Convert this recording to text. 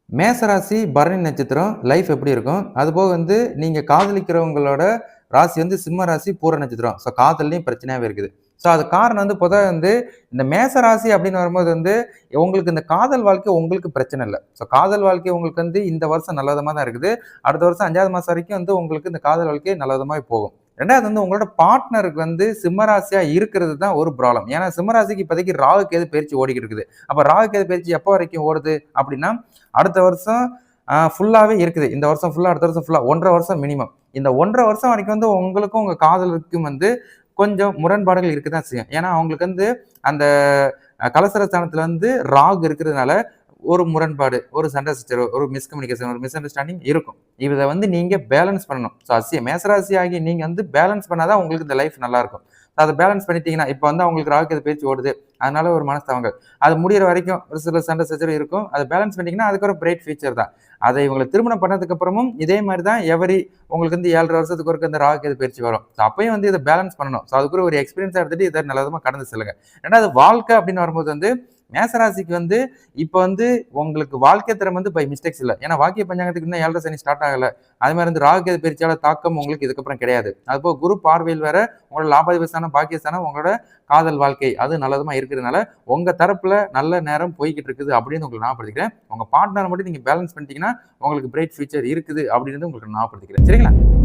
மேசராசி, பரணி நட்சத்திரம் லைஃப் எப்படி இருக்கும்? அதுபோக நீங்க காதலிக்கிறவங்களோட ராசி சிம்ம ராசி, பூர நட்சத்திரம். ஸோ காதல்லயும் பிரச்சனையாவே இருக்குது. ஸோ அது காரணம் பொதுவா இந்த மேச ராசி அப்படின்னு வரும்போது உங்களுக்கு இந்த காதல் வாழ்க்கை உங்களுக்கு பிரச்சனை இல்ல. ஸோ காதல் வாழ்க்கை உங்களுக்கு இந்த வருஷம் நல்ல விதமா தான் இருக்குது. அடுத்த வருஷம் 5வது மாசம் வரைக்கும் உங்களுக்கு இந்த காதல் வாழ்க்கை நல்ல விதமாவே போகும். 2வது உங்களோட பார்ட்னருக்கு சிம்ம ராசியா இருக்கிறது தான் ஒரு ப்ராப்ளம். ஏன்னா சிம்ம ராசிக்கு இப்போதைக்கு ராகு கேது பயிற்சி ஓடிக்கிட்டு இருக்குது. அப்ப ராகு கேது பயிற்சி எப்போ வரைக்கும் ஓடுது அப்படின்னா, அடுத்த வருஷம் ஃபுல்லாவே இருக்குது. இந்த வருஷம் ஃபுல்லா, அடுத்த வருஷம் ஃபுல்லா 1 1/2 வருஷம் மினிமம். இந்த 1 1/2 வருஷம் வரைக்கும் உங்களுக்கும் உங்க காதலருக்கும் கொஞ்சம் முரண்பாடுகள் இருக்க தான் செய்யும். ஏன்னா அவங்களுக்கு அந்த கலசர ஸ்தானத்துல ராகு இருக்கிறதுனால ஒரு முரண்பாடு, ஒரு சண்டை சச்சரவு, ஒரு மிஸ்கம்யூனிகேஷன், ஒரு மிஸ் அண்டர்ஸ்டாண்டிங் இருக்கும். இத நீங்க பேலன்ஸ் பண்ணணும். ஸோ மேசராசி ஆகி நீங்க பேலன்ஸ் பண்ணாதான் உங்களுக்கு இந்த லைஃப் நல்லா இருக்கும். அதை பேலன்ஸ் பண்ணிட்டீங்கன்னா, இப்போ அவங்களுக்கு ராகு கேது பயிற்சி ஓடுது. அதனால ஒரு மனஸ்தாபங்கள். அது முடியிற வரைக்கும் ஒரு சில சண்டை சச்சரவு இருக்கும். அதை பேலன்ஸ் பண்ணிட்டீங்கன்னா, அதுக்கு ஒரு பிரைட் ஃபியூச்சர் தான். அதை இவங்களை திருமணம் பண்ணதுக்கு அப்புறமும் இதே மாதிரி தான் உங்களுக்கு 7 1/2 வருஷத்துக்கு ஒருக்க இந்த ராகு கேது பயிற்சி வரும். ஸோ அப்பயும் இதை பேலன்ஸ் பண்ணணும். ஸோ அதுக்கு ஒரு எக்ஸ்பீரியன்ஸா எடுத்துட்டு இதை நல்ல விதமா கடந்து செல்லுங்க. 2வது வாழ்க்கை அப்படின்னு வரும்போது மேசராசிக்கு இப்போ உங்களுக்கு வாழ்க்கை தரம் பை மிஸ்டேக்ஸ் இல்ல. ஏன்னா வாக்கிய பஞ்சாங்கத்துக்கு இன்னும் 7 சனி ஸ்டார்ட் ஆகல. அது மாதிரி ராகு கேது பயிற்சியால தாக்கம் உங்களுக்கு இதுக்கப்புறம் கிடையாது. அதுபோக குரு பார்வையில் வேற உங்களோட லாபாதிபதி ஸ்தானம், பாக்கியஸ்தானம், உங்களோட காதல் வாழ்க்கை அது நல்லதுமா இருக்கிறதுனால உங்க தரப்புல நல்ல நேரம் போய்கிட்டு இருக்குது அப்படின்னு உங்களுக்கு ஞாபகப்படுத்திக்கிறேன். உங்க பார்ட்னர் மட்டும் நீங்க பேலன்ஸ் பண்ணிட்டீங்கன்னா உங்களுக்கு பிரைட் ஃபியூச்சர் இருக்குது அப்படின்னு உங்களுக்கு ஞாபகப்படுத்திக்கிறேன். சரிங்களா?